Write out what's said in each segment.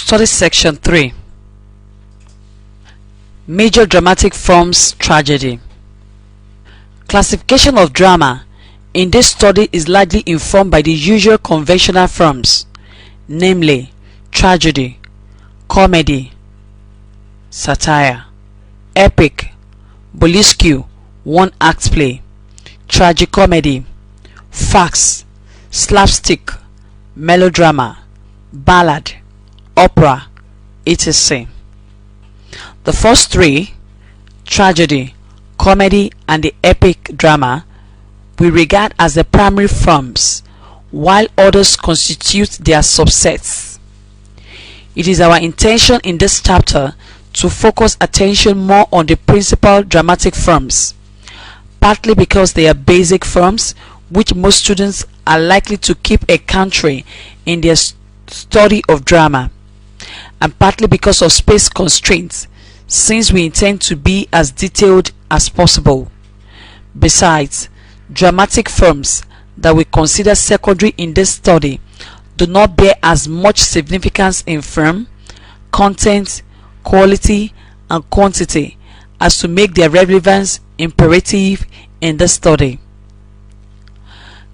Study Section 3. Major dramatic forms tragedy. Classification of drama in this study is largely informed by the usual conventional forms, namely tragedy, comedy, satire, epic, burlesque, one-act play, tragicomedy, farce, slapstick, melodrama, ballad, opera, etc. The first three, tragedy, comedy, and the epic drama, we regard as the primary forms, while others constitute their subsets. It is our intention in this chapter to focus attention more on the principal dramatic forms, partly because they are basic forms which most students are likely to keep encountering in their study of drama, and partly because of space constraints, since we intend to be as detailed as possible. Besides, dramatic forms that we consider secondary in this study do not bear as much significance in form, content, quality, and quantity as to make their relevance imperative in this study.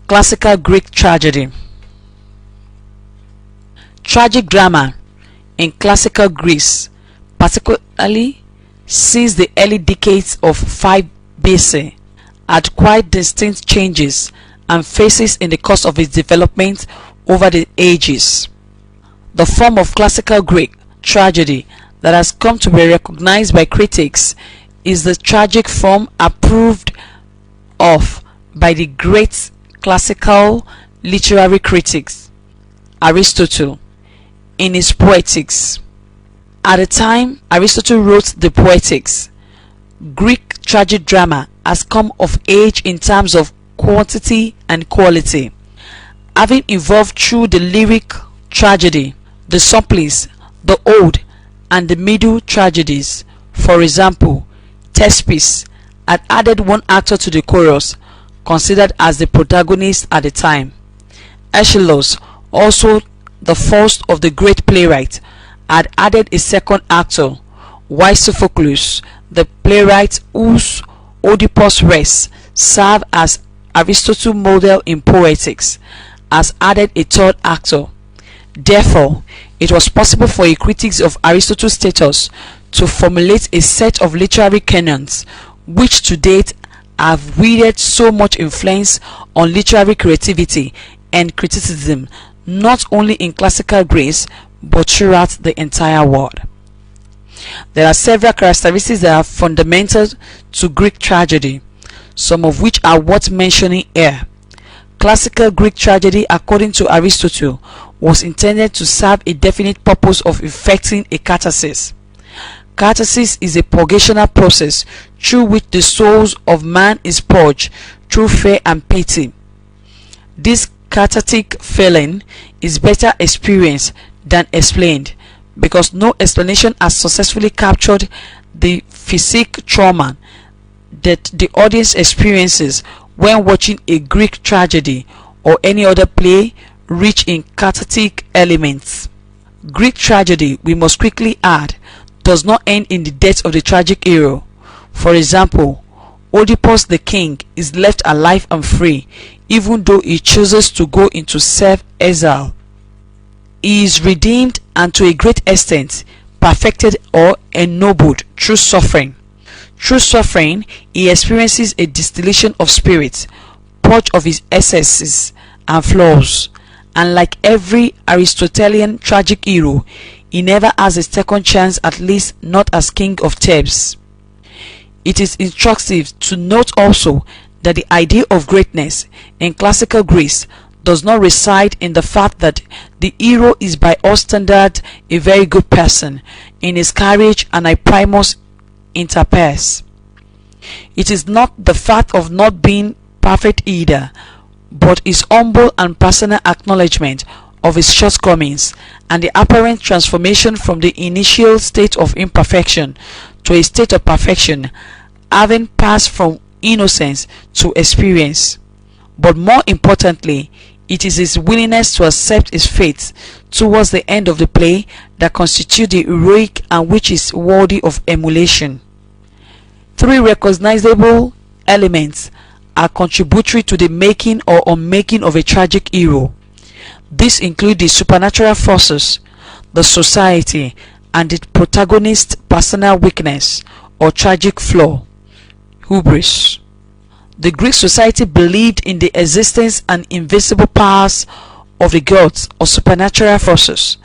Classical Greek tragedy. Tragic drama in classical Greece, particularly since the early decades of 5 BC, had quite distinct changes and phases in the course of its development over the ages. The form of classical Greek tragedy that has come to be recognized by critics is the tragic form approved of by the great classical literary critics Aristotle in his Poetics. At the time Aristotle wrote the Poetics, Greek tragic drama has come of age in terms of quantity and quality, having evolved through the lyric tragedy, the surplice, the ode, and the middle tragedies. For example, Thespis had added one actor to the chorus, considered as the protagonist at the time. Aeschylus, also the first of the great playwrights, had added a second actor, while Sophocles, the playwright whose Oedipus Rex served as Aristotle's model in Poetics, has added a third actor. Therefore, it was possible for a critic of Aristotle's status to formulate a set of literary canons which to date have wielded so much influence on literary creativity and criticism, not only in classical Greece but throughout the entire world. There are several characteristics that are fundamental to Greek tragedy, some of which are worth mentioning here. Classical Greek tragedy, according to Aristotle, was intended to serve a definite purpose of effecting a catharsis. Catharsis is a purgational process through which the souls of man is purged through fear and pity. This cathartic feeling is better experienced than explained, because no explanation has successfully captured the physique trauma that the audience experiences when watching a Greek tragedy or any other play rich in cathartic elements. Greek tragedy, we must quickly add, does not end in the death of the tragic hero. For example, Oedipus the king is left alive and free, even though he chooses to go into self-exile. He is redeemed and to a great extent perfected or ennobled through suffering. Through suffering, he experiences a distillation of spirit, purge of his excesses and flaws, and like every Aristotelian tragic hero, he never has a second chance, at least not as king of Thebes. It is instructive to note also that the idea of greatness in classical Greece does not reside in the fact that the hero is by all standards a very good person in his courage and a primus inter pares. It is not the fact of not being perfect either, but his humble and personal acknowledgement of his shortcomings and the apparent transformation from the initial state of imperfection to a state of perfection, having passed from innocence to experience. But more importantly, It is his willingness to accept his fate towards the end of the play that constitutes the heroic and which is worthy of emulation. Three recognizable elements are contributory to the making or unmaking of a tragic hero. These include the supernatural forces, the society, and the protagonist's personal weakness or tragic flaw, hubris. The Greek society believed in the existence and invisible powers of the gods or supernatural forces.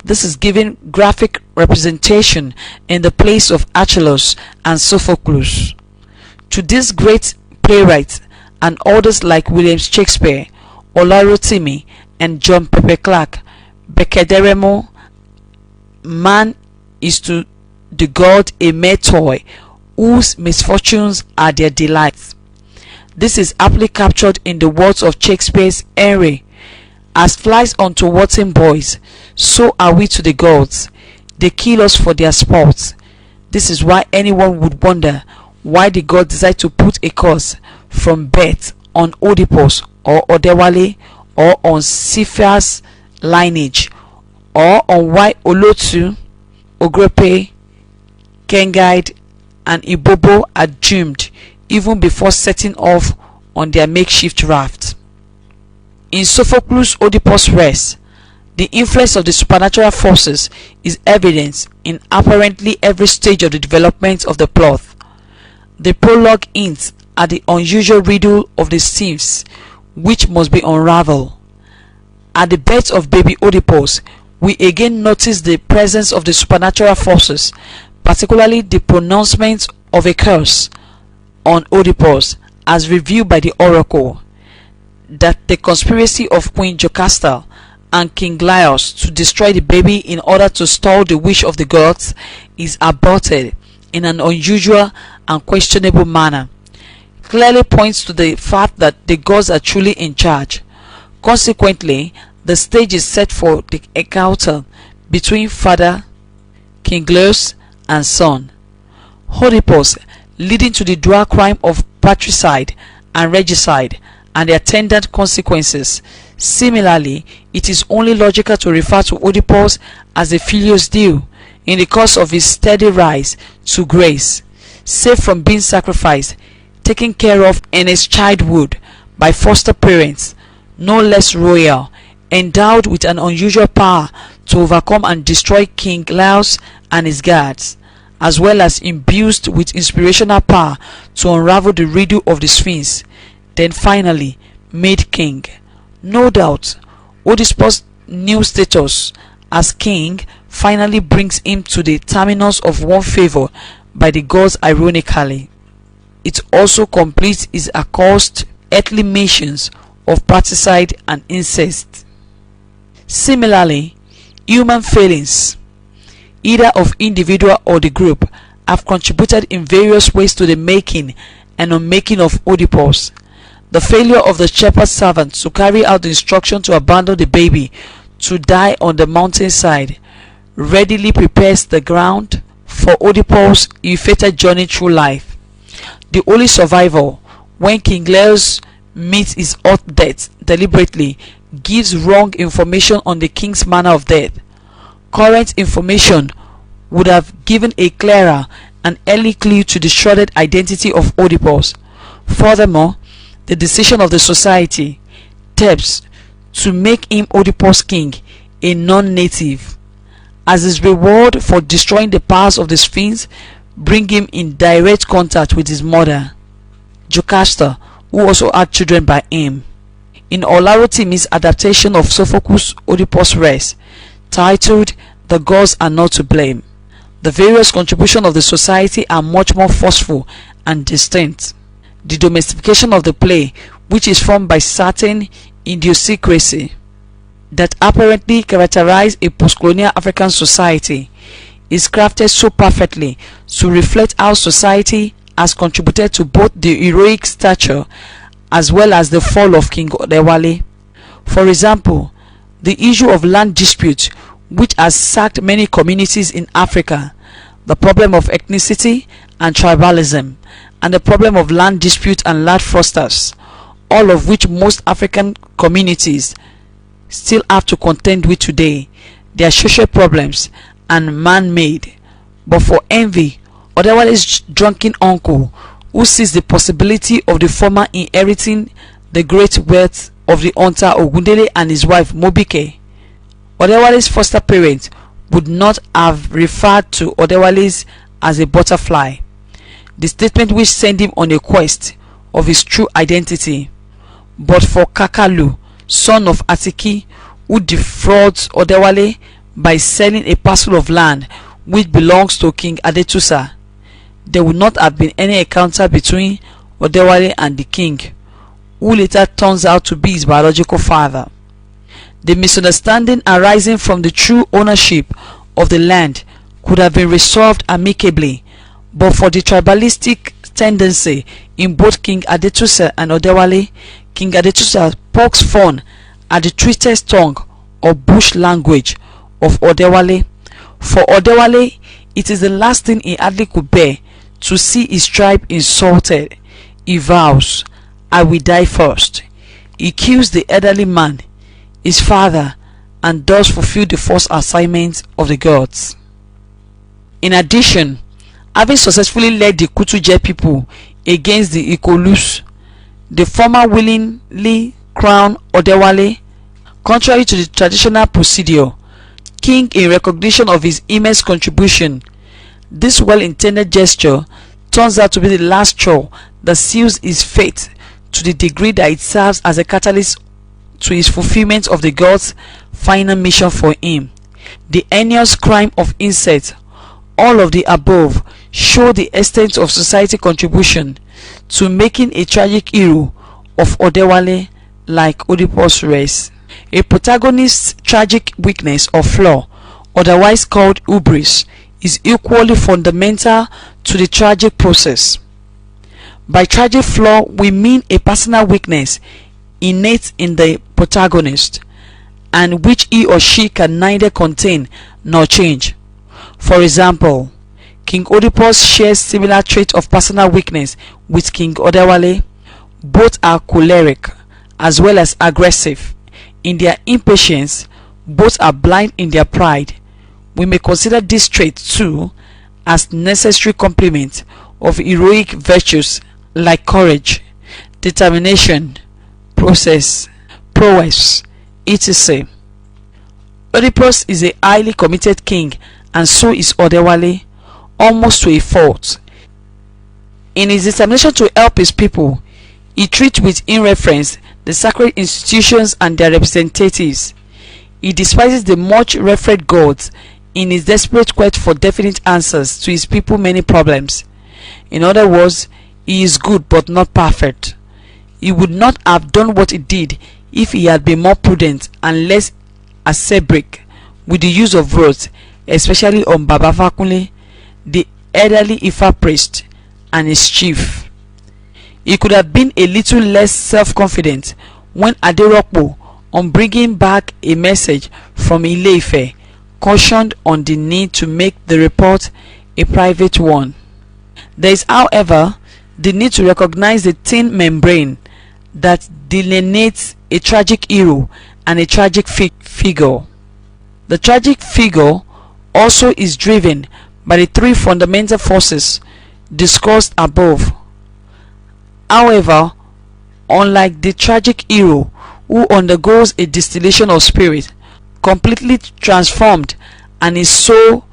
This is given graphic representation in the plays of Achilles and Sophocles. To these great playwrights and others like William Shakespeare, Olorotimi, and John Pepper Clark, Becederemo, man is to the god a mere toy, whose misfortunes are their delights. This is aptly captured in the words of Shakespeare's Henry. As flies unto wanton boys, so are we to the gods. They kill us for their sports. This is why anyone would wonder why the god decided to put a curse from birth on Oedipus or Odewale, or on Cephal's lineage, or on why Olotu, Ogrepe, Kengide, and Ibobo are doomed even before setting off on their makeshift raft. In Sophocles' Oedipus Rex, the influence of the supernatural forces is evident in apparently every stage of the development of the plot. The prologue hints at the unusual riddle of the Sphinx, which must be unraveled. At the birth of baby Oedipus, we again notice the presence of the supernatural forces, particularly the pronouncement of a curse on Oedipus as revealed by the oracle, that the conspiracy of Queen Jocasta and King Laius to destroy the baby in order to stall the wish of the gods is aborted in an unusual and questionable manner, clearly points to the fact that the gods are truly in charge. Consequently, the stage is set for the encounter between father, King Laius, and son, Oedipus, leading to the dual crime of patricide and regicide and the attendant consequences. Similarly, it is only logical to refer to Oedipus as a filius Deo in the course of his steady rise to grace, saved from being sacrificed, taken care of in his childhood by foster parents no less royal, endowed with an unusual power to overcome and destroy King Laius and his guards, as well as imbued with inspirational power to unravel the riddle of the Sphinx, then finally made king. No doubt, Oedipus' new status as king finally brings him to the terminus of one favor by the gods ironically. It also completes his accursed earthly missions of parricide and incest. Similarly, human failings, either of individual or the group, have contributed in various ways to the making and unmaking of Oedipus. The failure of the shepherd servant to carry out the instruction to abandon the baby to die on the mountainside readily prepares the ground for Oedipus' ill-fated journey through life. The only survivor, when King Laius meets his hot death deliberately, gives wrong information on the king's manner of death. Current information would have given a clearer and early clue to the shrouded identity of Oedipus. Furthermore, the decision of the society, Thebes, to make him Oedipus' king, a non-native, as his reward for destroying the powers of the Sphinx, bring him in direct contact with his mother, Jocasta, who also had children by him. In Olorotimi's adaptation of Sophocles' Oedipus Rex, titled The Gods Are Not to Blame, the various contributions of the society are much more forceful and distinct. The domestication of the play, which is formed by certain idiosyncrasy that apparently characterize a post-colonial African society, is crafted so perfectly to reflect how society has contributed to both the heroic stature as well as the fall of King Odewale. For example, the issue of land dispute, which has sacked many communities in Africa, the problem of ethnicity and tribalism, and the problem of land dispute and land fraudsters, all of which most African communities still have to contend with today. Their social problems and man-made. But for envy, Odewale's drunken uncle, who sees the possibility of the former inheriting the great wealth of the hunter Ogundele and his wife Mobike, Odewale's foster parent would not have referred to Odewale as a butterfly, the statement which sent him on a quest of his true identity. But for Kakalu, son of Atiki, who defrauds Odewale by selling a parcel of land which belongs to King Adetusa, there would not have been any encounter between Odewale and the king, who later turns out to be his biological father. The misunderstanding arising from the true ownership of the land could have been resolved amicably, but for the tribalistic tendency in both King Adetusa and Odewale, King Adetusa pokes fun at the twisted tongue or bush language of Odewale. For Odewale, it is the last thing he hardly could bear to see his tribe insulted. He vows, "I will die first." He kills the elderly man, his father, and does fulfill the first assignment of the gods. In addition, having successfully led the Kutuje people against the Ikolus, the former willingly crowned Odewale, contrary to the traditional procedure, king in recognition of his immense contribution. This well-intended gesture turns out to be the last straw that seals his fate, to the degree that it serves as a catalyst to his fulfillment of the gods' final mission for him, the heinous crime of incest. All of the above show the extent of society contribution to making a tragic hero of Odewale like Oedipus Rex. A protagonist's tragic weakness or flaw, otherwise called hubris, is equally fundamental to the tragic process. By tragic flaw, we mean a personal weakness innate in the protagonist, and which he or she can neither contain nor change. For example, King Oedipus shares similar traits of personal weakness with King Odewale. Both are choleric as well as aggressive in their impatience. Both are blind in their pride. We may consider this trait too as necessary complement of heroic virtues like courage, determination, prowess, etc. Oedipus is a highly committed king, and so is Odewale, almost to a fault. In his determination to help his people, he treats with indifference the sacred institutions and their representatives. He despises the much revered gods in his desperate quest for definite answers to his people's many problems. In other words, he is good but not perfect. He would not have done what he did if he had been more prudent and less acerbic with the use of words, especially on Baba Fakunle, the elderly Ifa priest, and his chief. He could have been a little less self-confident when Aderopo, on bringing back a message from Ile-Ife, cautioned on the need to make the report a private one. There is, however, the need to recognize the thin membrane that delineates a tragic hero and a tragic figure. The tragic figure also is driven by the three fundamental forces discussed above. However, unlike the tragic hero who undergoes a distillation of spirit, completely transformed, and is so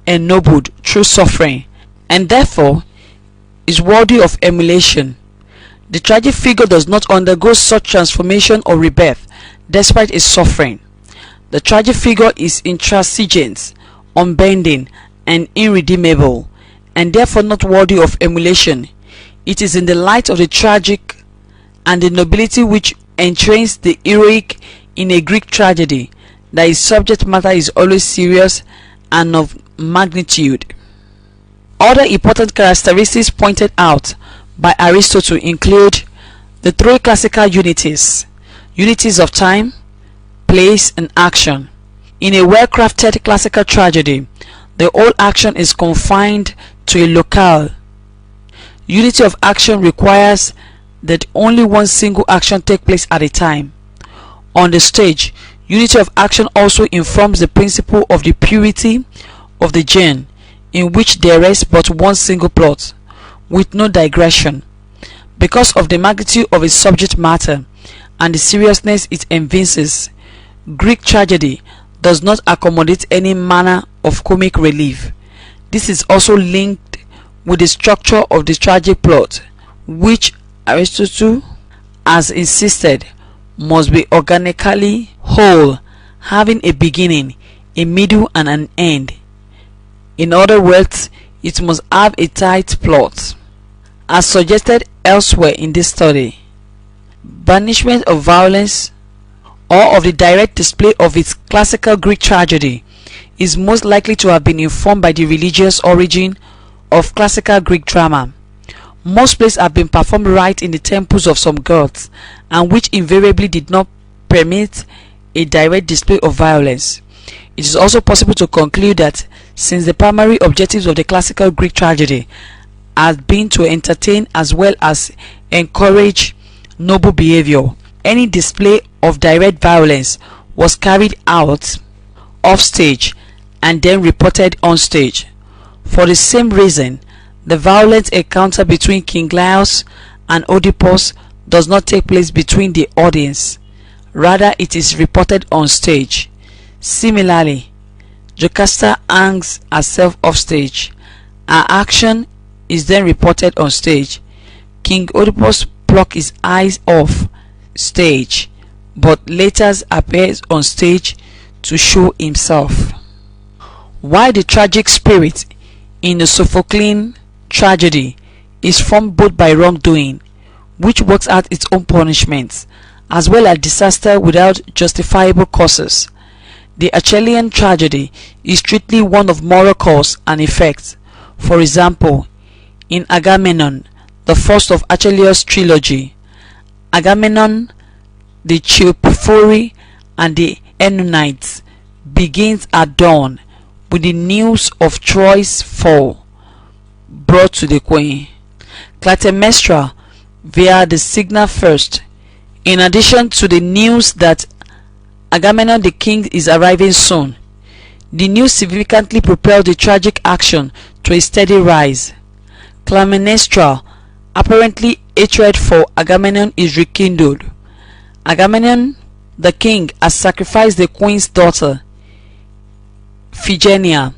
ennobled through suffering, and therefore is worthy of emulation, the tragic figure does not undergo such transformation or rebirth despite his suffering. The tragic figure is intransigent, unbending, and irredeemable, and therefore not worthy of emulation. It is in the light of the tragic and the nobility which entrains the heroic in a Greek tragedy that its subject matter is always serious and of magnitude. Other important characteristics pointed out by Aristotle include the three classical unities: unities of time, place, and action. In a well-crafted classical tragedy, the whole action is confined to a locale. Unity of action requires that only one single action takes place at a time. On the stage, unity of action also informs the principle of the purity of the genre, in which there rests but one single plot, with no digression. Because of the magnitude of its subject matter and the seriousness it evinces, Greek tragedy does not accommodate any manner of comic relief. This is also linked with the structure of the tragic plot, which Aristotle has insisted must be organically whole, having a beginning, a middle and an end. In other words, it must have a tight plot. As suggested elsewhere in this study, banishment of violence or of the direct display of its classical Greek tragedy is most likely to have been informed by the religious origin of classical Greek drama. Most plays have been performed right in the temples of some gods, and which invariably did not permit a direct display of violence. It is also possible to conclude that since the primary objectives of the classical Greek tragedy had been to entertain as well as encourage noble behavior, any display of direct violence was carried out off stage and then reported on stage. For the same reason, the violent encounter between King Laius and Oedipus does not take place between the audience, rather it is reported on stage. Similarly, Jocasta hangs herself off stage. Her action is then reported on stage. King Oedipus plucks his eyes off stage, but later appears on stage to show himself. While the tragic spirit in the Sophoclean tragedy is formed both by wrongdoing, which works out its own punishments, as well as disaster without justifiable causes, the Achillean tragedy is strictly one of moral cause and effect. For example, in Agamemnon, the first of Achilles' trilogy, Agamemnon, the Chilpifori, and the Enonites begins at dawn with the news of Troy's fall brought to the queen, Clytemnestra, via the signal first. In addition to the news that Agamemnon the king is arriving soon, the news significantly propelled the tragic action to a steady rise. Clytemnestra, apparently hatred for Agamemnon is rekindled. Agamemnon the king has sacrificed the queen's daughter Phigenia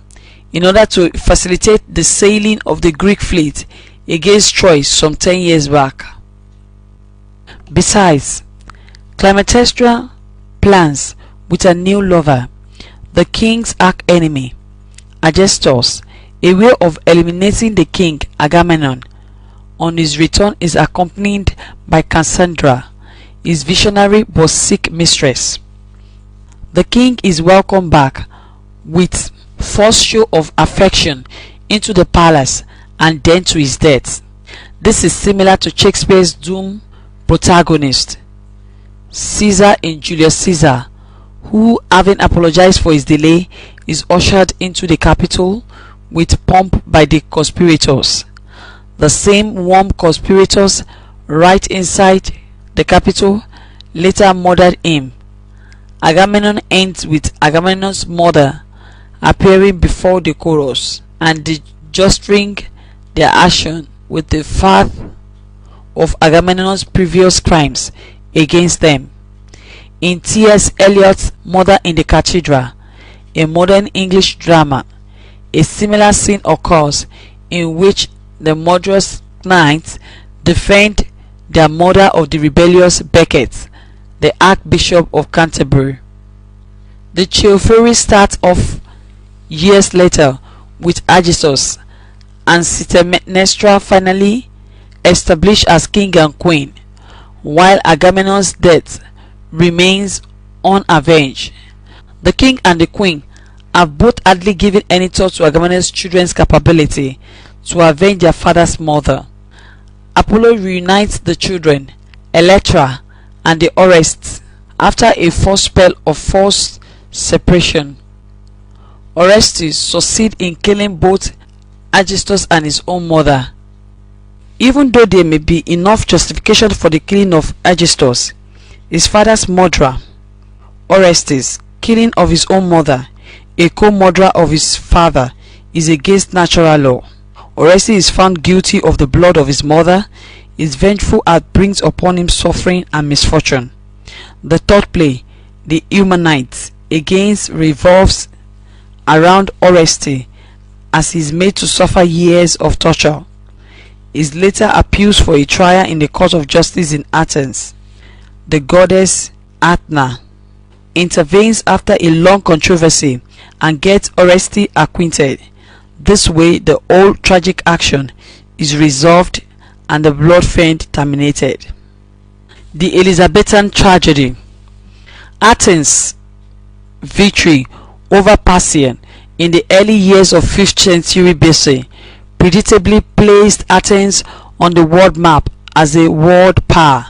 in order to facilitate the sailing of the Greek fleet against Troy some 10 years back. Besides, Clytemnestra plans with a new lover, the king's arch-enemy, Agestus, a way of eliminating the king. Agamemnon, on his return, is accompanied by Cassandra, his visionary but sick mistress. The king is welcomed back with first show of affection into the palace and then to his death. This is similar to Shakespeare's doomed protagonist, Caesar in Julius Caesar, who, having apologized for his delay, is ushered into the capital with pomp by the conspirators. The same warm conspirators right inside the capital later murdered him. Agamemnon ends with Agamemnon's mother appearing before the chorus and registering their action with the fact of Agamemnon's previous crimes against them. In T.S. Eliot's Murder in the Cathedral, a modern English drama, a similar scene occurs in which the murderous knights defend their murder of the rebellious Becket, the Archbishop of Canterbury. The Chilpifori starts off years later with Agisthus, and Clytemnestra finally established as king and queen, while Agamemnon's death remains unavenged. The king and the queen have both hardly given any thought to Agamemnon's children's capability to avenge their father's murder. Apollo reunites the children, Electra and the Orestes, after a first spell of forced separation. Orestes succeeds in killing both Agisthus and his own mother. Even though there may be enough justification for the killing of Aegisthus, his father's murderer, Orestes, killing of his own mother, a co-murderer of his father, is against natural law. Orestes is found guilty of the blood of his mother. His vengeful act brings upon him suffering and misfortune. The third play, The Eumenides, against revolves around Orestes as he is made to suffer years of torture. His later appeals for a trial in the court of justice in Athens. The goddess Athena intervenes after a long controversy and gets Orestes acquitted. This way the whole tragic action is resolved and the blood feud terminated. The Elizabethan tragedy. Athens' victory over Persian in the early years of 5th century BC predictably placed Athens on the world map as a world power.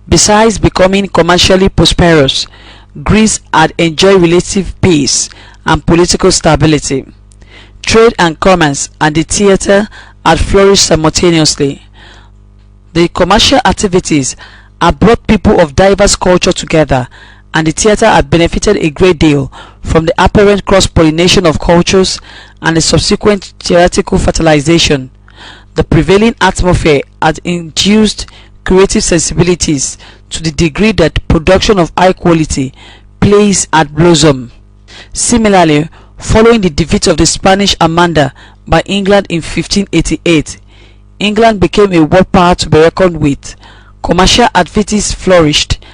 Besides becoming commercially prosperous, Greece had enjoyed relative peace and political stability. Trade and commerce and the theatre had flourished simultaneously. The commercial activities had brought people of diverse culture together, and the theatre had benefited a great deal from the apparent cross-pollination of cultures and the subsequent theatrical fertilization. The prevailing atmosphere had induced creative sensibilities to the degree that production of high-quality plays had blossomed. Similarly, following the defeat of the Spanish Armada by England in 1588, England became a world power to be reckoned with. Commercial activities flourished,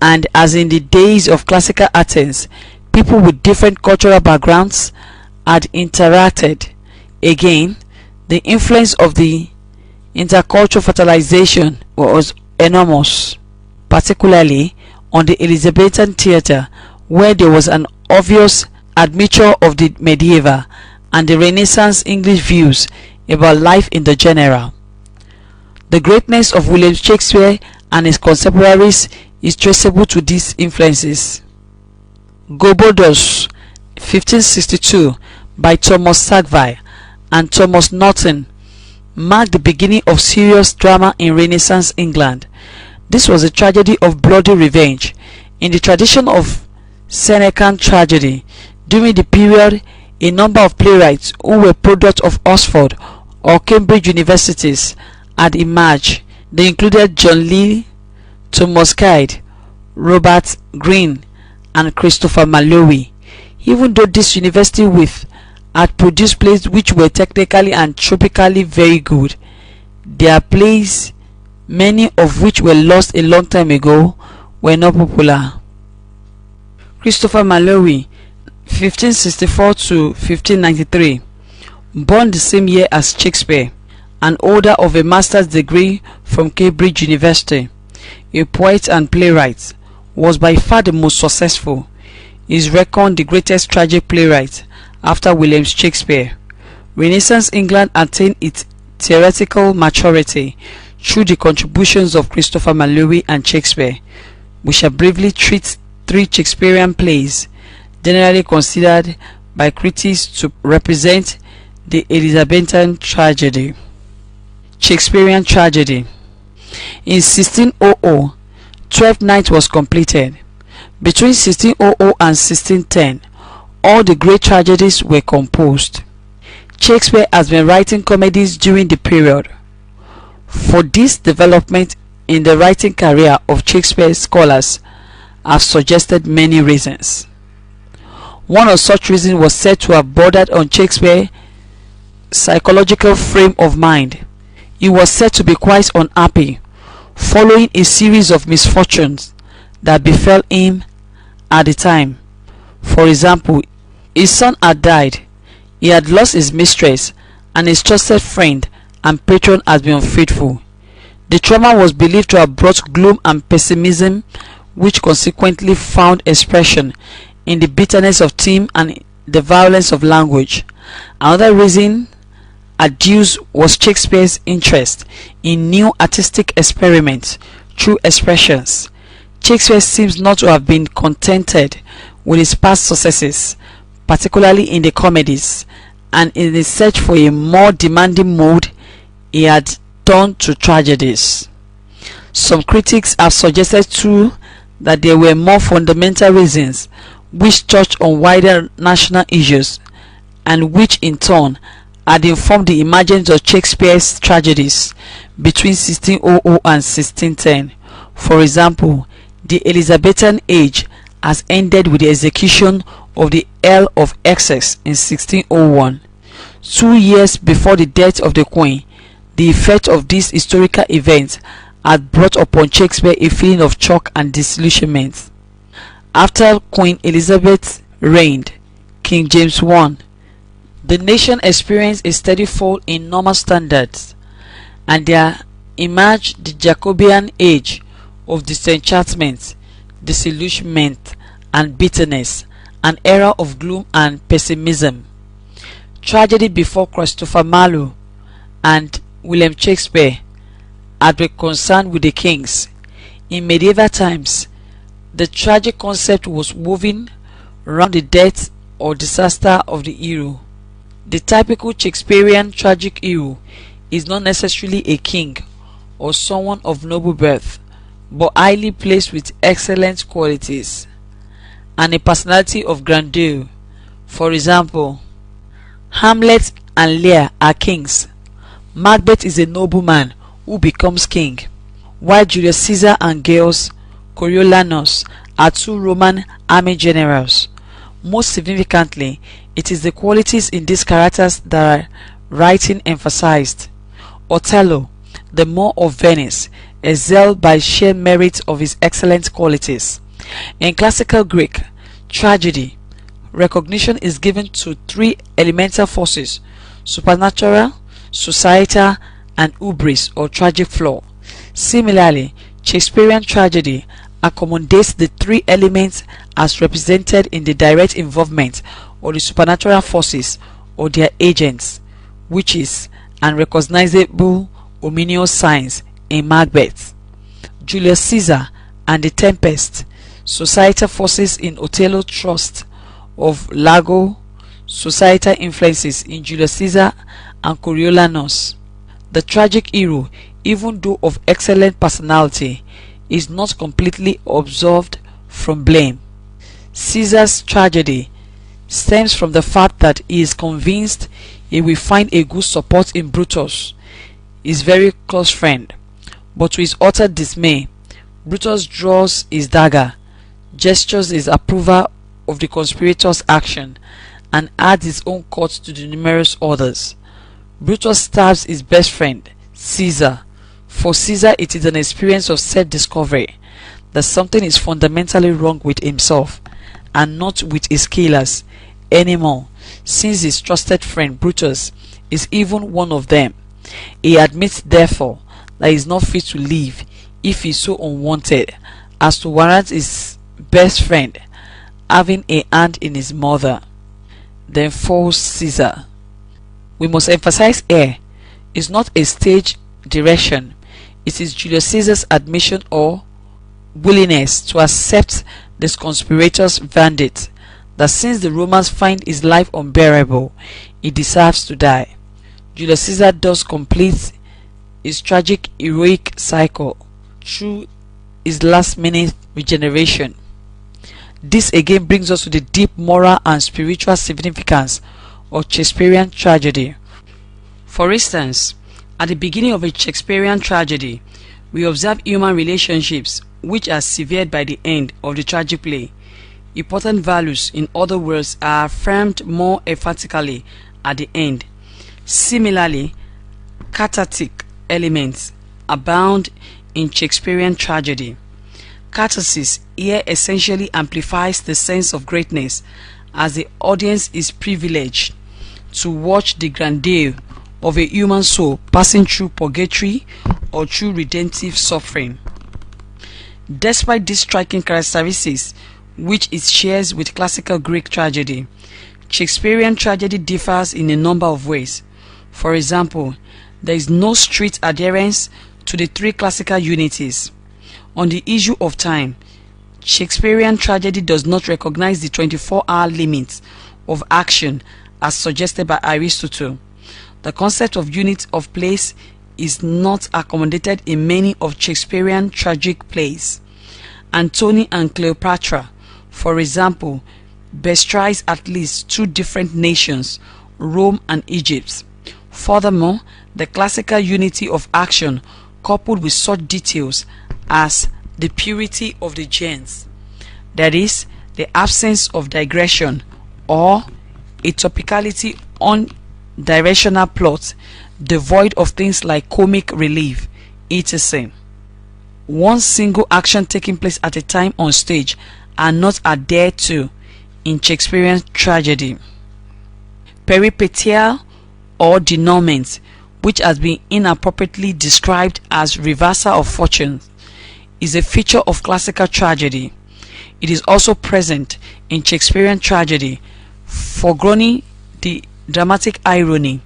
and as in the days of classical Athens, people with different cultural backgrounds had interacted. Again, the influence of the intercultural fertilization was enormous, particularly on the Elizabethan theatre, where there was an obvious admixture of the medieval and the Renaissance English views about life in the general. The greatness of William Shakespeare and his contemporaries is traceable to these influences. Gobodus, 1562, by Thomas Sackville and Thomas Norton, marked the beginning of serious drama in Renaissance England. This was a tragedy of bloody revenge. In the tradition of Senecan tragedy, during the period, a number of playwrights who were products of Oxford or Cambridge universities had emerged. They included John Lee, Thomas Kyde, Robert Greene, and Christopher Marlowe. Even though this university with had produced plays which were technically and tropically very good, their plays, many of which were lost a long time ago, were not popular. Christopher Marlowe, 1564 to 1593, born the same year as Shakespeare, and holder of a master's degree from Cambridge University, a poet and playwright, was by far the most successful. He is reckoned the greatest tragic playwright after William Shakespeare. Renaissance England attained its theoretical maturity through the contributions of Christopher Marlowe and Shakespeare. We shall briefly treat 3 Shakespearean plays, generally considered by critics to represent the Elizabethan tragedy. Shakespearean tragedy. In 1600, Twelfth Night was completed. Between 1600 and 1610, all the great tragedies were composed. Shakespeare has been writing comedies during the period. For this development in the writing career of Shakespeare, scholars have suggested many reasons. One of such reasons was said to have bordered on Shakespeare's psychological frame of mind. He was said to be quite unhappy following a series of misfortunes that befell him at the time. For example, his son had died, he had lost his mistress, and his trusted friend and patron had been unfaithful. The trauma was believed to have brought gloom and pessimism, which consequently found expression in the bitterness of theme and the violence of language. Another reason adduced was Shakespeare's interest in new artistic experiments through expressions. Shakespeare seems not to have been contented with his past successes, particularly in the comedies, and in the search for a more demanding mode, he had done to tragedies. Some critics have suggested too that there were more fundamental reasons which touched on wider national issues and which in turn had informed the emergence of Shakespeare's tragedies between 1600 and 1610. For example, the Elizabethan age has ended with the execution of the Earl of Essex in 1601. 2 years before the death of the Queen, the effect of this historical event had brought upon Shakespeare a feeling of shock and disillusionment. After Queen Elizabeth reigned, King James I, the nation experienced a steady fall in normal standards, and there emerged the Jacobean age of disenchantment, disillusionment, and bitterness, an era of gloom and pessimism. Tragedy before Christopher Marlowe and William Shakespeare had been concerned with the kings. In medieval times, the tragic concept was woven around the death or disaster of the hero. The typical Shakespearean tragic hero is not necessarily a king or someone of noble birth, but highly placed with excellent qualities and a personality of grandeur. For example, Hamlet and Lear are kings. Macbeth is a nobleman who becomes king, while Julius Caesar and Gaius Coriolanus are two Roman army generals. Most significantly, it is the qualities in these characters that are writing emphasized. Othello, the Moor of Venice, excelled by sheer merit of his excellent qualities. In classical Greek tragedy, recognition is given to three elemental forces: supernatural, societal, and hubris or tragic flaw. Similarly, Shakespearean tragedy accommodates the three elements as represented in the direct involvement of the supernatural forces or their agents, witches, and recognizable ominous signs in Macbeth, Julius Caesar and the Tempest, societal forces in Othello, trust of Iago, societal influences in Julius Caesar and Coriolanus. The tragic hero, even though of excellent personality, is not completely absolved from blame. Caesar's tragedy stems from the fact that he is convinced he will find a good support in Brutus, his very close friend. But to his utter dismay, Brutus draws his dagger, gestures his approval of the conspirators' action, and adds his own cut to the numerous others. Brutus stabs his best friend, Caesar. For Caesar, it is an experience of self-discovery that something is fundamentally wrong with himself and not with his killers anymore, since his trusted friend Brutus is even one of them. He admits therefore that he is not fit to live if he is so unwanted as to warrant his best friend having a hand in his murder. Then falls Caesar. We must emphasize here, it's not a stage direction, it is Julius Caesar's admission or willingness to accept this conspirator's verdict that since the Romans find his life unbearable, he deserves to die. Julius Caesar thus completes his tragic heroic cycle through his last-minute regeneration. This again brings us to the deep moral and spiritual significance of Shakespearean tragedy. For instance, at the beginning of a Shakespearean tragedy, we observe human relationships which are severed by the end of the tragic play. Important values, in other words, are affirmed more emphatically at the end. Similarly, cathartic elements abound in Shakespearean tragedy. Catharsis here essentially amplifies the sense of greatness, as the audience is privileged to watch the grandeur of a human soul passing through purgatory or through redemptive suffering. Despite these striking characteristics which it shares with classical Greek tragedy, Shakespearean tragedy differs in a number of ways. For example, there is no strict adherence to the three classical unities. On the issue of time, Shakespearean tragedy does not recognize the 24-hour limit of action as suggested by Aristotle. The concept of unit of place is not accommodated in many of Shakespearean tragic plays. Antony and Cleopatra, for example, bestrays at least two different nations, Rome and Egypt. Furthermore, the classical unity of action coupled with such details as the purity of the gens, that is, the absence of digression or a topicality on directional plot devoid of things like comic relief, etc. One single action taking place at a time on stage are not adhered to in Shakespearean tragedy. Peripetial or denouement, which has been inappropriately described as reversal of fortunes, is a feature of classical tragedy. It is also present in Shakespearean tragedy, foregrounding the dramatic irony.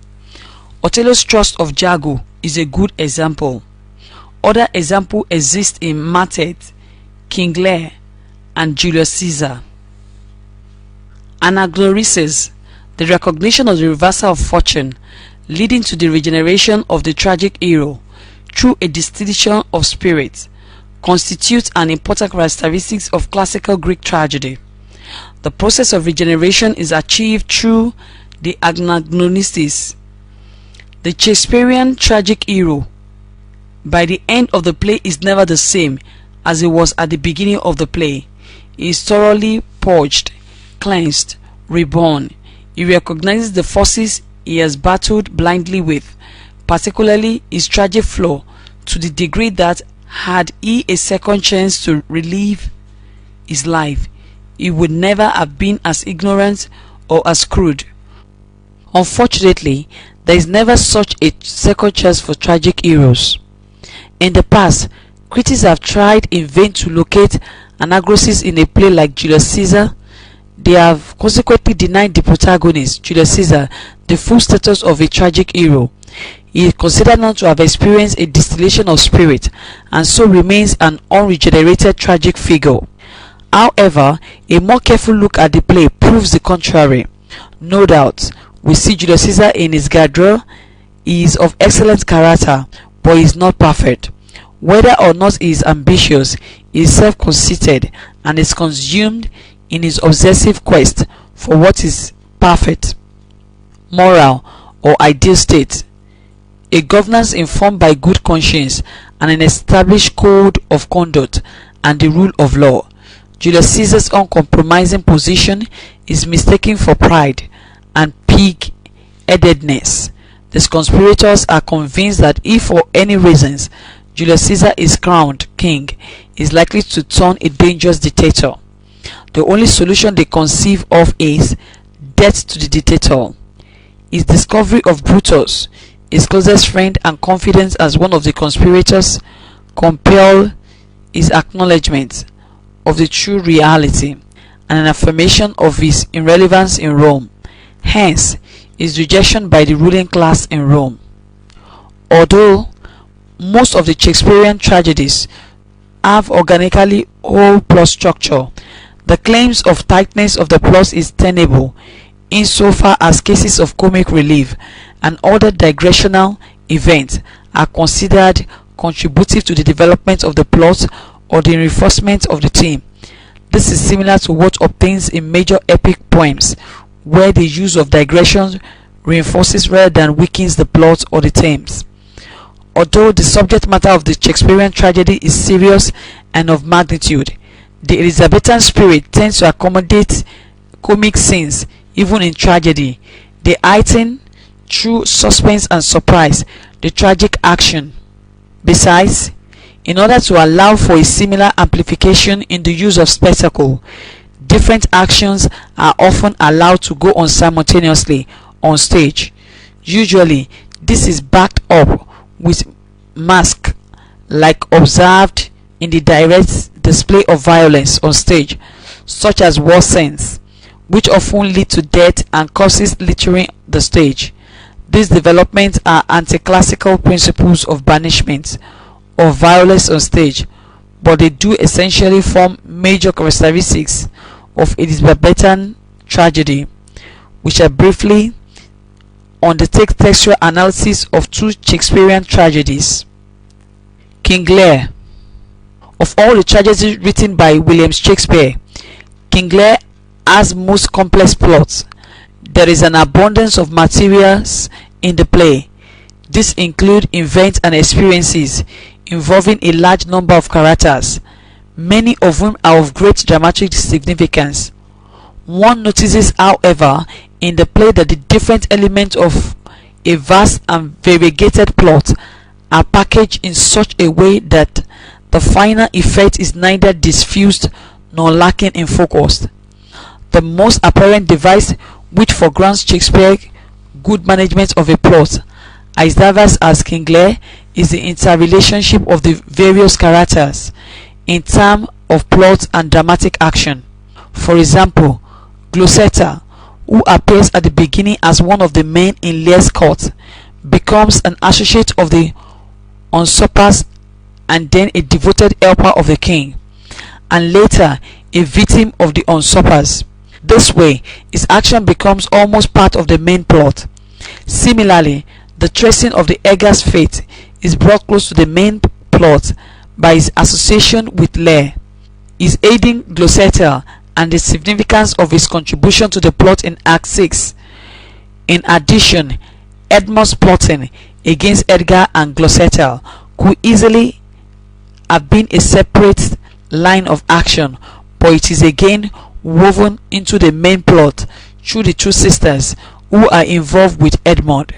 Othello's Trust of Jago is a good example. Other examples exist in Macbeth, King Lear, and Julius Caesar. Anagnorisis, the recognition of the reversal of fortune, leading to the regeneration of the tragic hero through a distillation of spirit, constitutes an important characteristic of classical Greek tragedy. The process of regeneration is achieved through the anagnorisis. The Shakespearean tragic hero, by the end of the play, is never the same as he was at the beginning of the play. He is thoroughly purged, cleansed, reborn. He recognizes the forces he has battled blindly with, particularly his tragic flaw, to the degree that had he a second chance to relive his life, he would never have been as ignorant or as crude. Unfortunately, there is never such a second chance for tragic heroes. In the past, critics have tried in vain to locate anagnorisis in a play like Julius Caesar. They have consequently denied the protagonist, Julius Caesar, the full status of a tragic hero. He is considered not to have experienced a distillation of spirit, and so remains an unregenerated tragic figure. However, a more careful look at the play proves the contrary. No doubt, we see Julius Caesar in his grandeur. He is of excellent character, but he is not perfect. Whether or not he is ambitious, he is self-conceited and is consumed in his obsessive quest for what is perfect, moral, or ideal state. A governance informed by good conscience and an established code of conduct and the rule of law. Julius Caesar's uncompromising position is mistaken for pride and pig-headedness. The conspirators are convinced that if for any reasons Julius Caesar is crowned king, he is likely to turn a dangerous dictator. The only solution they conceive of is death to the dictator. His discovery of Brutus, his closest friend and confidant as one of the conspirators, compel his acknowledgement of the true reality and an affirmation of his irrelevance in Rome, hence his rejection by the ruling class in Rome. Although most of the Shakespearean tragedies have organically whole plot structure, the claims of tightness of the plot is tenable insofar as cases of comic relief and other digressional events are considered contributive to the development of the plot or the reinforcement of the theme. This is similar to what obtains in major epic poems, where the use of digressions reinforces rather than weakens the plot or the themes. Although the subject matter of the Shakespearean tragedy is serious and of magnitude, the Elizabethan spirit tends to accommodate comic scenes even in tragedy. They heighten, through suspense and surprise, the tragic action. Besides, in order to allow for a similar amplification in the use of spectacle, different actions are often allowed to go on simultaneously on stage. Usually, this is backed up with masks, like observed in the direct display of violence on stage, such as war scenes, which often lead to death and corpses littering the stage. These developments are anti-classical principles of banishment of violence on stage, but they do essentially form major characteristics of Elizabethan tragedy, which are briefly undertake textual analysis of two Shakespearean tragedies. King Lear. Of all the tragedies written by William Shakespeare, King Lear has most complex plots. There is an abundance of materials in the play. These include events and experiences involving a large number of characters, many of whom are of great dramatic significance. One notices, however, in the play that the different elements of a vast and variegated plot are packaged in such a way that the final effect is neither diffused nor lacking in focus. The most apparent device which foregrounds Shakespeare's good management of a plot, as diverse as King Lear, is the interrelationship of the various characters in terms of plot and dramatic action. For example, Gloucester, who appears at the beginning as one of the men in Lear's court, becomes an associate of the usurpers and then a devoted helper of the king, and later a victim of the usurpers. This way, his action becomes almost part of the main plot. Similarly, the tracing of the Edgar's fate is brought close to the main plot by his association with Lear, his aiding Gloucester, and the significance of his contribution to the plot in Act 6. In addition, Edmund's plotting against Edgar and Gloucester could easily have been a separate line of action, but it is again woven into the main plot through the two sisters who are involved with Edmund.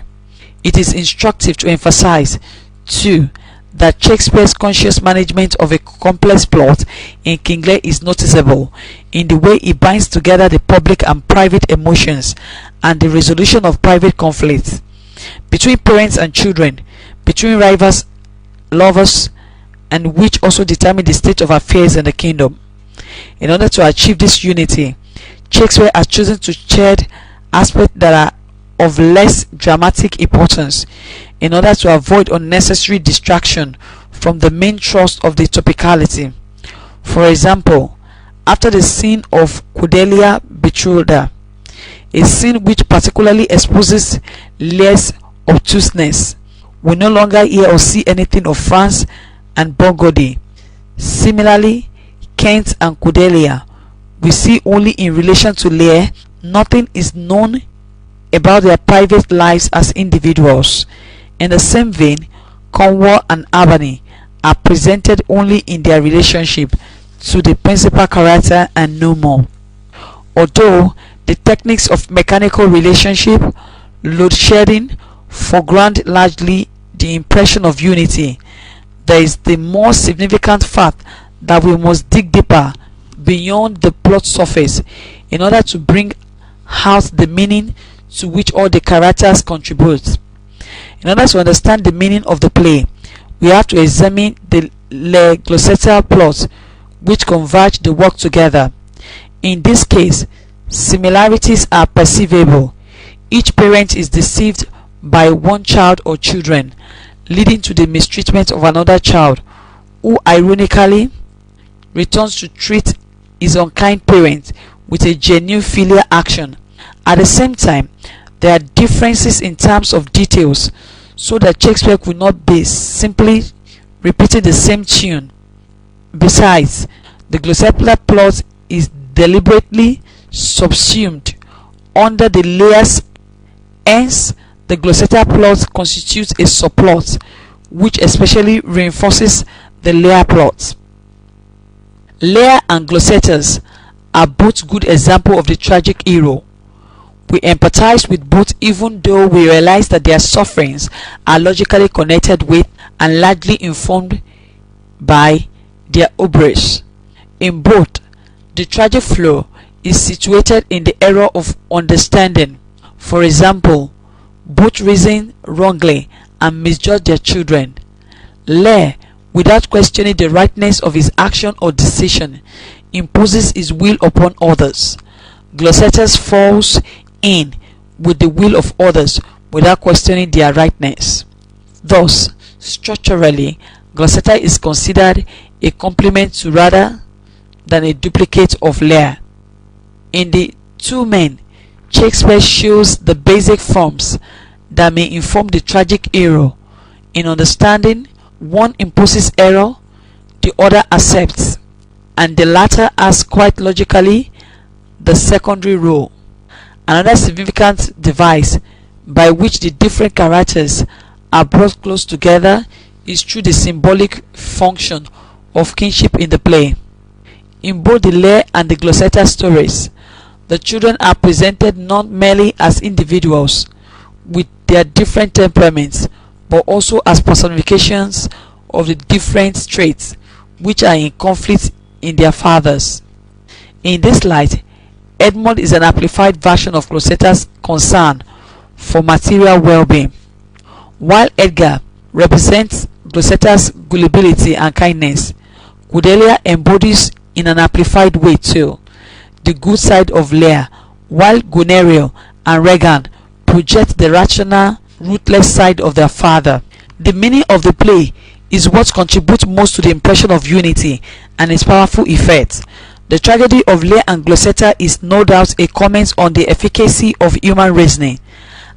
It is instructive to emphasize, too, that Shakespeare's conscious management of a complex plot in King Lear is noticeable in the way he binds together the public and private emotions and the resolution of private conflicts between parents and children, between rivals, lovers, and which also determine the state of affairs in the kingdom. In order to achieve this unity, Shakespeare has chosen to shed aspects that are of less dramatic importance in order to avoid unnecessary distraction from the main thrust of the topicality. For example, after the scene of Cordelia betrothed, a scene which particularly exposes Lear's obtuseness, we no longer hear or see anything of France and Burgundy. Similarly, Kent and Cordelia we see only in relation to Lear. Nothing is known about their private lives as individuals. In the same vein, Cornwall and Albany are presented only in their relationship to the principal character and no more. Although the techniques of mechanical relationship, load shedding, foreground largely the impression of unity, there is the more significant fact that we must dig deeper beyond the plot surface in order to bring out the meaning to which all the characters contribute. In order to understand the meaning of the play, we have to examine the Lear-Gloucester plot which converge the work together. In this case, similarities are perceivable. Each parent is deceived by one child or children, leading to the mistreatment of another child, who ironically returns to treat his unkind parent with a genuine filial action. At the same time, there are differences in terms of details, so that Shakespeare could not be simply repeating the same tune. Besides, the Gloucester plot is deliberately subsumed under the Lear's, hence the Gloucester plot constitutes a subplot which especially reinforces the Lear plot. Lear and Gloucester's are both good examples of the tragic hero. We empathize with both, even though we realize that their sufferings are logically connected with and largely informed by their hubris. In both, the tragic flaw is situated in the error of understanding. For example, both reason wrongly and misjudge their children. Lear, without questioning the rightness of his action or decision, imposes his will upon others. Gloucester falls in with the will of others without questioning their rightness. Thus, structurally, Gloucester is considered a complement to rather than a duplicate of Lear. In the two men, Shakespeare shows the basic forms that may inform the tragic hero. In understanding, one imposes error, the other accepts, and the latter has quite logically the secondary role. Another significant device by which the different characters are brought close together is through the symbolic function of kinship in the play. In both the Lear and the Gloucester stories, the children are presented not merely as individuals with their different temperaments, but also as personifications of the different traits which are in conflict in their fathers. In this light, Edmund is an amplified version of Gloucester's concern for material well-being, while Edgar represents Gloucester's gullibility and kindness. Cordelia embodies in an amplified way too the good side of Lear, while Goneril and Regan project the rational, ruthless side of their father. The meaning of the play is what contributes most to the impression of unity and its powerful effect. The tragedy of Lear and Gloucester is no doubt a comment on the efficacy of human reasoning.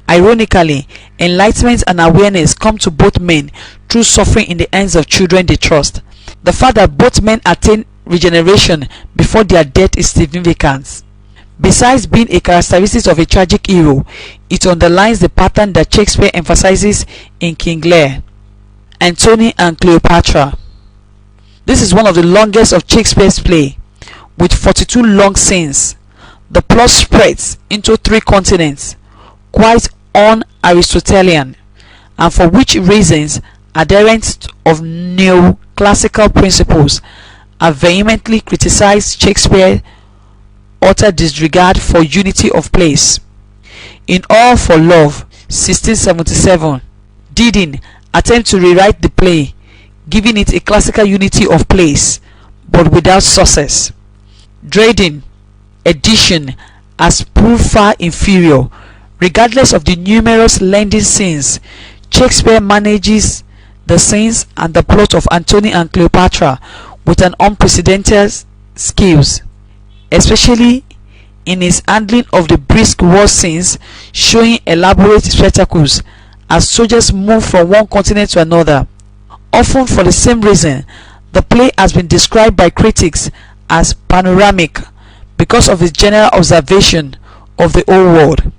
Ironically, enlightenment and awareness come to both men through suffering in the hands of children they trust. The fact that both men attain regeneration before their death is significant. Besides being a characteristic of a tragic hero, it underlines the pattern that Shakespeare emphasizes in King Lear, Antony and Cleopatra. This is one of the longest of Shakespeare's play, with 42 long scenes. The plot spreads into 3 continents, quite un-Aristotelian, and for which reasons adherents of neoclassical principles have vehemently criticized Shakespeare's utter disregard for unity of place. In All for Love, 1677, Didin attempts to rewrite the play, giving it a classical unity of place, but without success. Dryden edition has proved far inferior. Regardless of the numerous lending scenes, Shakespeare manages the scenes and the plot of Antony and Cleopatra with an unprecedented skills, especially in his handling of the brisk war scenes, showing elaborate spectacles as soldiers move from one continent to another. Often for the same reason, the play has been described by critics as panoramic because of its general observation of the whole world.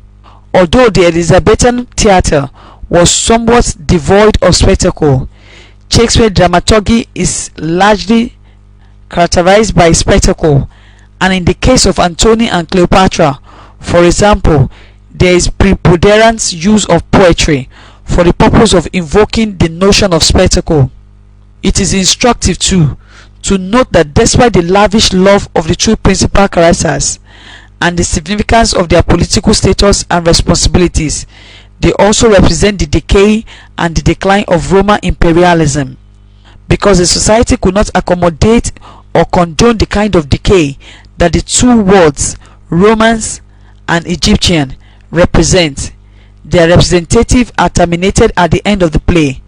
Although the Elizabethan theatre was somewhat devoid of spectacle, Shakespeare's dramaturgy is largely characterized by spectacle, and in the case of Antony and Cleopatra, for example, there is preponderant use of poetry for the purpose of invoking the notion of spectacle. It is instructive too to note that despite the lavish love of the 2 principal characters and the significance of their political status and responsibilities, they also represent the decay and the decline of Roman imperialism. Because the society could not accommodate or condone the kind of decay that the 2 words, Romans and Egyptian, represent, their representatives are terminated at the end of the play,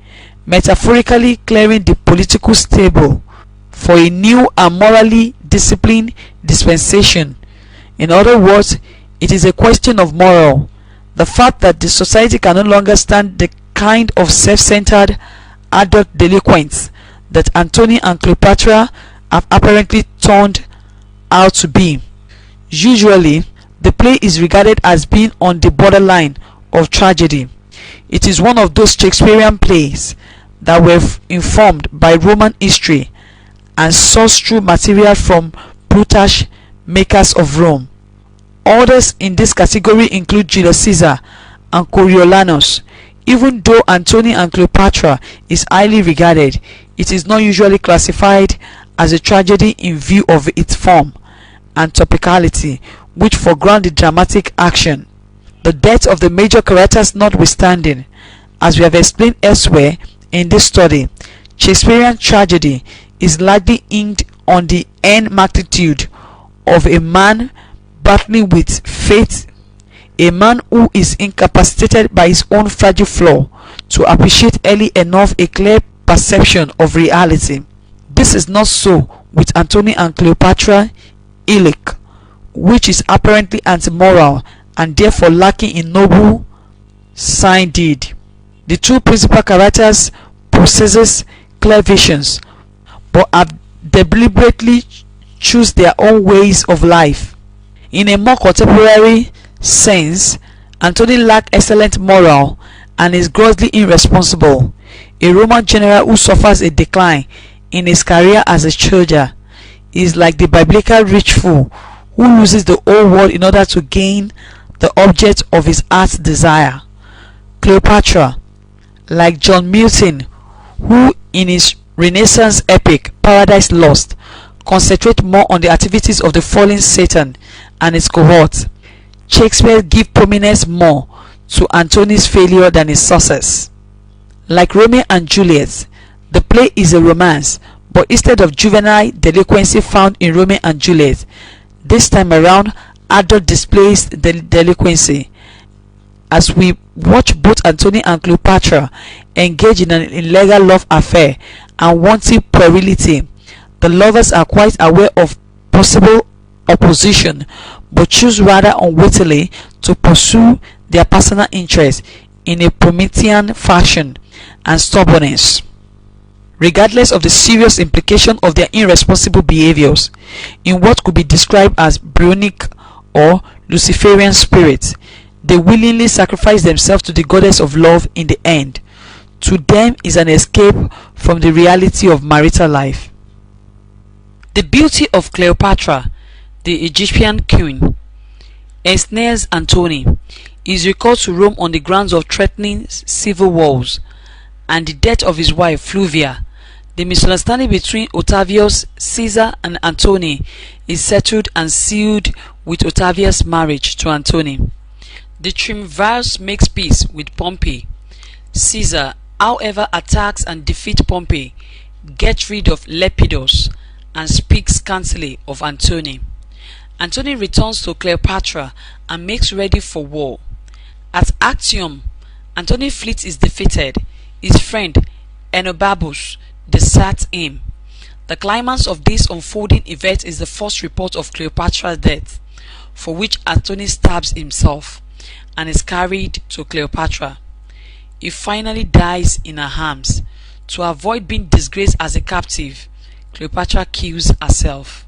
metaphorically clearing the political stable for a new and morally disciplined dispensation. In other words, it is a question of moral. The fact that the society can no longer stand the kind of self-centered adult delinquents that Antony and Cleopatra have apparently turned out to be. Usually, the play is regarded as being on the borderline of tragedy. It is one of those Shakespearean plays that were informed by Roman history and sourced through material from Plutarch's Makers of Rome. Others in this category include Julius Caesar and Coriolanus. Even though Antony and Cleopatra is highly regarded, it is not usually classified as a tragedy in view of its form and topicality, which foreground the dramatic action. The death of the major characters notwithstanding, as we have explained elsewhere in this study, Shakespearean tragedy is largely hinged on the end magnitude of a man battling with fate, a man who is incapacitated by his own fragile flaw to appreciate early enough a clear perception of reality. This is not so with Antony and Cleopatra Illic, which is apparently anti-moral and therefore lacking in noble sign did. The two principal characters possesses clear visions, but have deliberately choose their own ways of life. In a more contemporary sense, Antony lacked excellent morale and is grossly irresponsible, a Roman general who suffers a decline in his career as a soldier. Is like the biblical rich fool who loses the whole world in order to gain the object of his heart's desire. Cleopatra, like John Milton, who in his Renaissance epic Paradise Lost concentrate more on the activities of the fallen Satan and his cohorts, Shakespeare give prominence more to Antony's failure than his success. Like Romeo and Juliet, the play is a romance, but instead of juvenile delinquency found in Romeo and Juliet, this time around adult displays the delinquency. As we watch both Antony and Cleopatra engage in an illegal love affair and wanting puerility, the lovers are quite aware of possible opposition, but choose rather unwittingly to pursue their personal interests in a Promethean fashion and stubbornness, regardless of the serious implication of their irresponsible behaviors. In what could be described as Byronic or Luciferian spirit, they willingly sacrifice themselves to the goddess of love in the end. To them is an escape from the reality of marital life. The beauty of Cleopatra, the Egyptian queen, ensnares Antony. He is recalled to Rome on the grounds of threatening civil wars and the death of his wife Flavia. The misunderstanding between Octavius Caesar and Antony is settled and sealed with Octavius' marriage to Antony. The triumvirs makes peace with Pompey. Caesar, however, attacks and defeats Pompey, gets rid of Lepidus, and speaks scantily of Antony. Antony returns to Cleopatra and makes ready for war. At Actium, Antony's fleet is defeated. His friend Enobarbus deserts him. The climax of this unfolding event is the first report of Cleopatra's death, for which Antony stabs himself and is carried to Cleopatra. He finally dies in her arms. To avoid being disgraced as a captive, Cleopatra kills herself.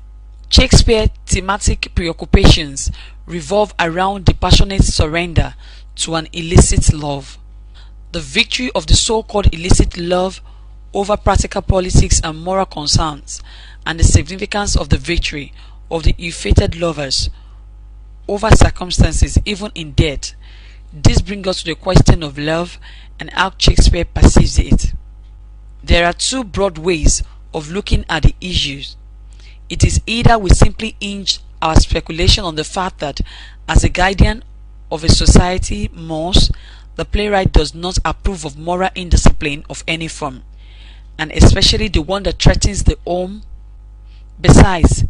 Shakespeare's thematic preoccupations revolve around the passionate surrender to an illicit love. The victory of the so-called illicit love over practical politics and moral concerns, and the significance of the victory of the ill-fated lovers over circumstances even in death. This brings us to the question of love and how Shakespeare perceives it. There are two broad ways of looking at the issues. It is either we simply hinge our speculation on the fact that as a guardian of a society mores, the playwright does not approve of moral indiscipline of any form, and especially the one that threatens the home. Besides,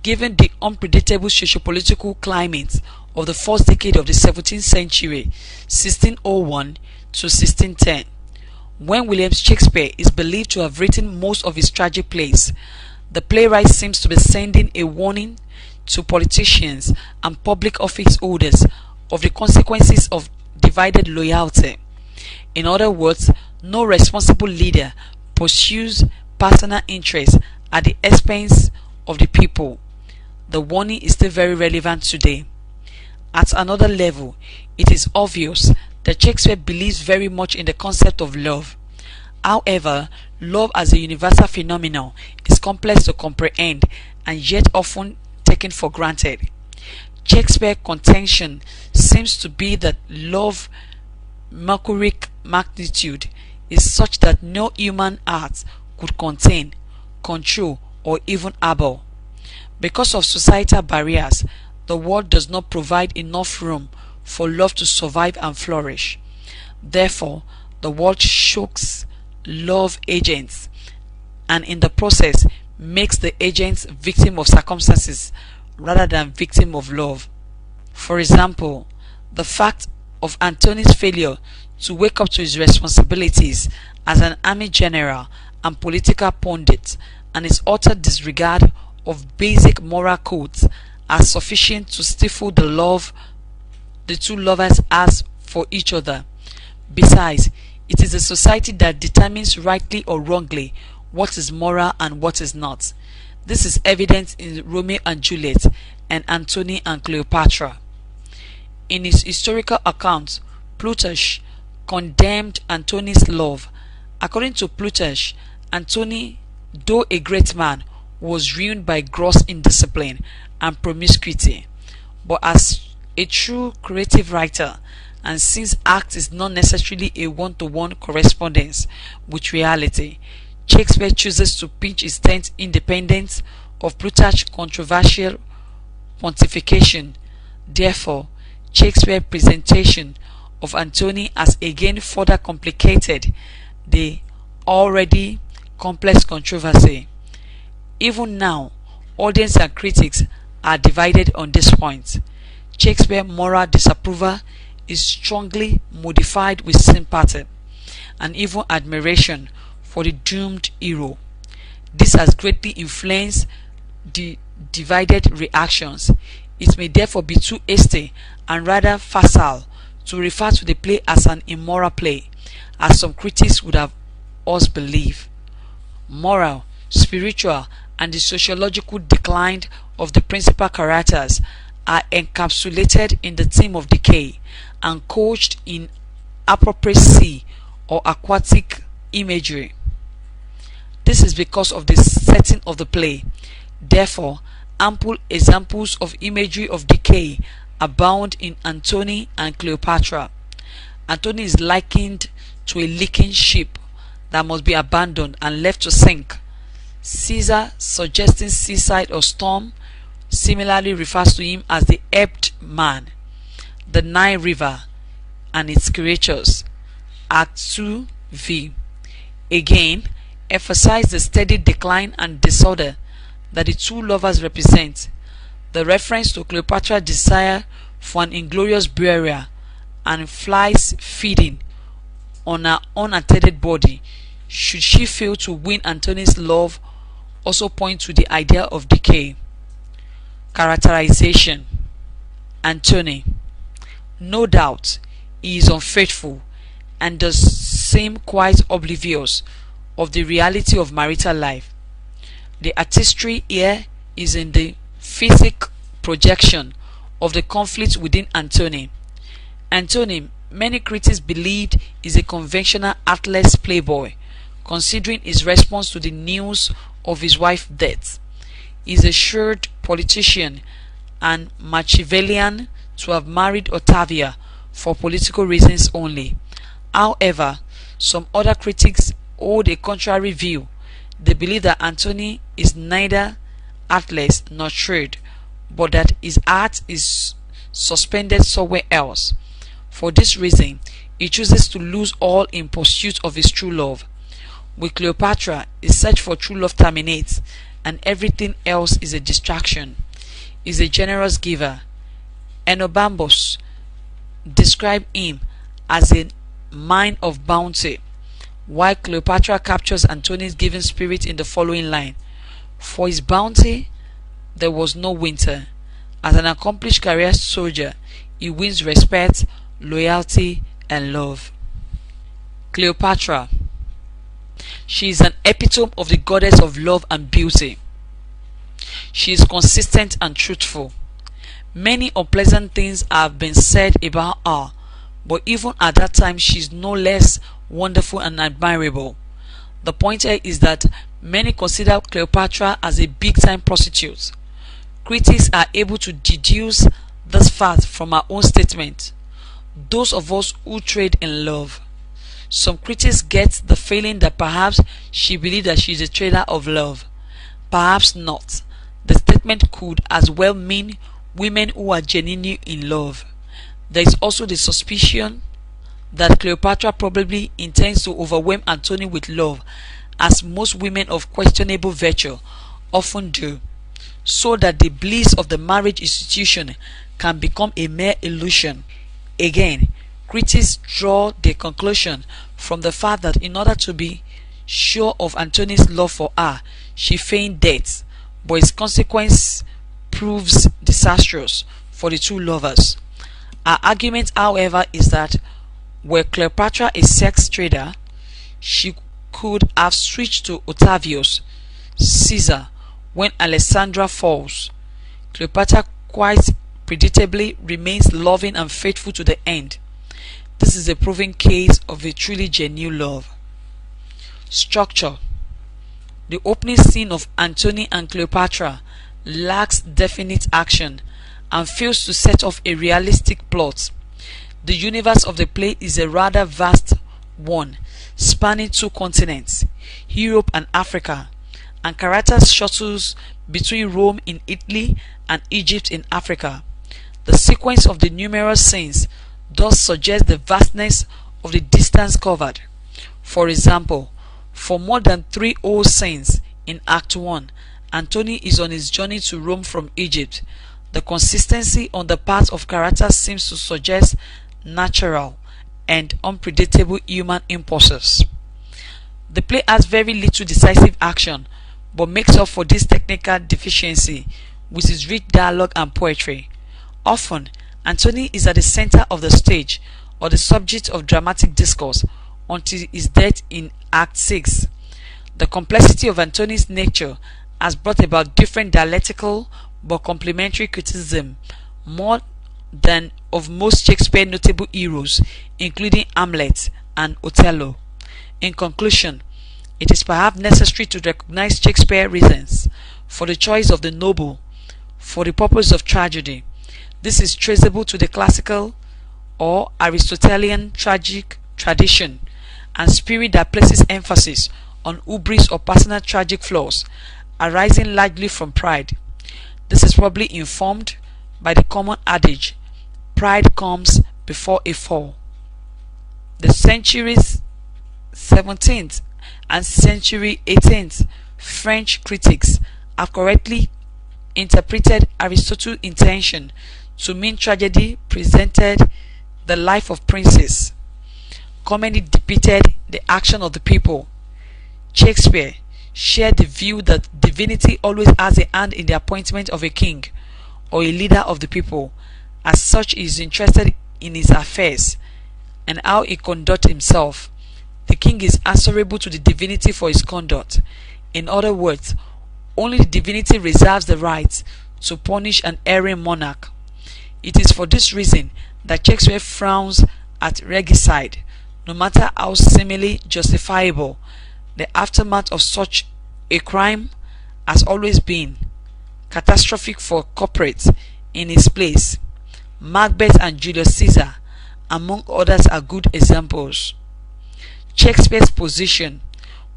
given the unpredictable socio-political climate of the first decade of the 17th century, 1601 to 1610, when William Shakespeare is believed to have written most of his tragic plays, the playwright seems to be sending a warning to politicians and public office holders of the consequences of divided loyalty. In other words, no responsible leader pursues personal interests at the expense of the people. The warning is still very relevant today. At another level, it is obvious that Shakespeare believes very much in the concept of love. However, love as a universal phenomenon is complex to comprehend and yet often taken for granted. Shakespeare's contention seems to be that love mercuric magnitude is such that no human heart could contain, control, or even harbor. Because of societal barriers, the world does not provide enough room for love to survive and flourish. Therefore, the world chokes love agents, and in the process makes the agents victim of circumstances rather than victim of love. For example, the fact of Antony's failure to wake up to his responsibilities as an army general and political pundit, and his utter disregard of basic moral codes, are sufficient to stifle the love the two lovers have for each other, Besides, it is a society that determines rightly or wrongly what is moral and what is not. This is evident in Romeo and Juliet and Antony and Cleopatra. In his historical account, Plutarch condemned Antony's love. According to Plutarch, Antony, though a great man, was ruined by gross indiscipline and promiscuity. But as a true creative writer, and since act is not necessarily a one-to-one correspondence with reality, Shakespeare chooses to pitch his tent independent of Plutarch's controversial pontification. Therefore, Shakespeare's presentation of Antony has again further complicated the already complex controversy. Even now, audience and critics are divided on this point. Shakespeare's moral disapproval is strongly modified with sympathy and even admiration for the doomed hero. This has greatly influenced the divided reactions. It may therefore be too hasty and rather facile to refer to the play as an immoral play, as some critics would have us believe. Moral, spiritual, and the sociological decline of the principal characters are encapsulated in the theme of decay and couched in appropriate sea or aquatic imagery. This is because of the setting of the play. Therefore, ample examples of imagery of decay abound in Antony and Cleopatra. Antony is likened to a leaking ship that must be abandoned and left to sink. Caesar, suggesting seaside or storm, similarly refers to him as the ebbed man. The Nile River and its creatures, Act 2v, again emphasize the steady decline and disorder that the two lovers represent. The reference to Cleopatra's desire for an inglorious burial and flies feeding on her unattended body, should she fail to win Antony's love, also point to the idea of decay. Characterization. Antony. No doubt he is unfaithful and does seem quite oblivious of the reality of marital life. The artistry here is in the physic projection of the conflict within Antony. Antony, many critics believed, is a conventional artless playboy, considering his response to the news of his wife's death. He is a shrewd politician and Machiavellian to have married Octavia for political reasons only. However, some other critics hold a contrary view. They believe that Antony is neither artless nor shrewd, but that his art is suspended somewhere else. For this reason, he chooses to lose all in pursuit of his true love. With Cleopatra, his search for true love terminates, and everything else is a distraction. He is a generous giver. Enobambos described him as a mine of bounty, while Cleopatra captures Antony's giving spirit in the following line: for his bounty there was no winter. As an accomplished career soldier, he wins respect, loyalty, and love. Cleopatra. She is an epitome of the goddess of love and beauty. She is consistent and truthful. Many unpleasant things have been said about her, but even at that time she is no less wonderful and admirable. The point here is that many consider Cleopatra as a big-time prostitute. Critics are able to deduce this fact from her own statement. Those of us who trade in love. Some critics get the feeling that perhaps she believed that she is a trader of love. Perhaps not. The statement could as well mean women who are genuinely in love. There is also the suspicion that Cleopatra probably intends to overwhelm Antony with love, as most women of questionable virtue often do, so that the bliss of the marriage institution can become a mere illusion. Again, critics draw their conclusion from the fact that in order to be sure of Antony's love for her, she feigned death, but its consequence proves disastrous for the two lovers. Her argument, however, is that Were Cleopatra a sex trader, she could have switched to Octavius Caesar when Alexandra falls. Cleopatra quite predictably remains loving and faithful to the end. This is a proven case of a truly genuine love. Structure. The opening scene of Antony and Cleopatra lacks definite action and fails to set off a realistic plot. The universe of the play is a rather vast one, spanning 2 continents, Europe and Africa, and characters shuttles between Rome in Italy and Egypt in Africa. The sequence of the numerous scenes does suggest the vastness of the distance covered. For example, for more than 3 whole scenes in Act 1, Antony is on his journey to Rome from Egypt. The consistency on the part of characters seems to suggest natural and unpredictable human impulses. The play has very little decisive action, but makes up for this technical deficiency with its rich dialogue and poetry. Often, Antony is at the center of the stage or the subject of dramatic discourse until his death in Act 6. The complexity of Antony's nature has brought about different dialectical but complementary criticism, more than of most Shakespeare notable heroes, including Hamlet and Othello. In conclusion, it is perhaps necessary to recognize Shakespeare's reasons for the choice of the noble for the purpose of tragedy. This is traceable to the classical or Aristotelian tragic tradition and spirit that places emphasis on hubris or personal tragic flaws arising largely from pride. This is probably informed by the common adage, pride comes before a fall. The centuries 17th and century 18th French critics have correctly interpreted Aristotle's intention to mean tragedy presented the life of princes. Comedy depicted the action of the people. Shakespeare shared the view that divinity always has a hand in the appointment of a king or a leader of the people. As such, he is interested in his affairs and how he conducts himself. The king is answerable to the divinity for his conduct. In other words, only the divinity reserves the right to punish an erring monarch. It is for this reason that Shakespeare frowns at regicide, no matter how seemingly justifiable the aftermath of such a crime has always been catastrophic for corporates in his place. Macbeth and Julius Caesar, among others, are good examples. Shakespeare's position,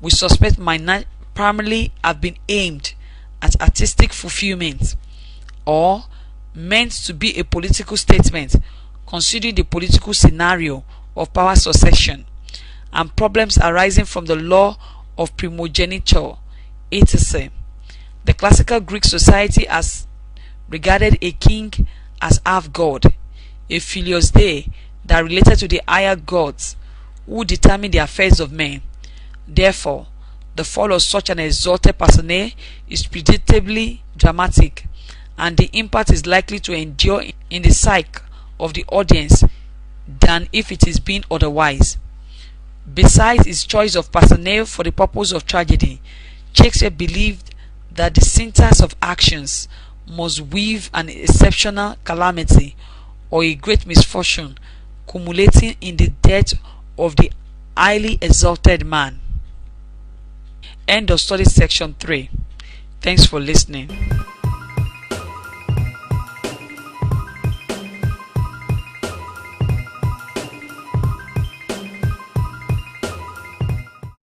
we suspect, might not primarily have been aimed at artistic fulfillment or meant to be a political statement considering the political scenario of power succession and problems arising from the law of primogeniture, etc. The classical Greek society has regarded a king as half god, a Philios Dei that related to the higher gods who determine the affairs of men. Therefore, the fall of such an exalted personage is predictably dramatic, and the impact is likely to endure in the psyche of the audience than if it is been otherwise. Besides his choice of personage for the purpose of tragedy, Shakespeare believed that the syntax of actions must weave an exceptional calamity or a great misfortune culminating in the death of the highly exalted man. End of study section 3. Thanks for listening.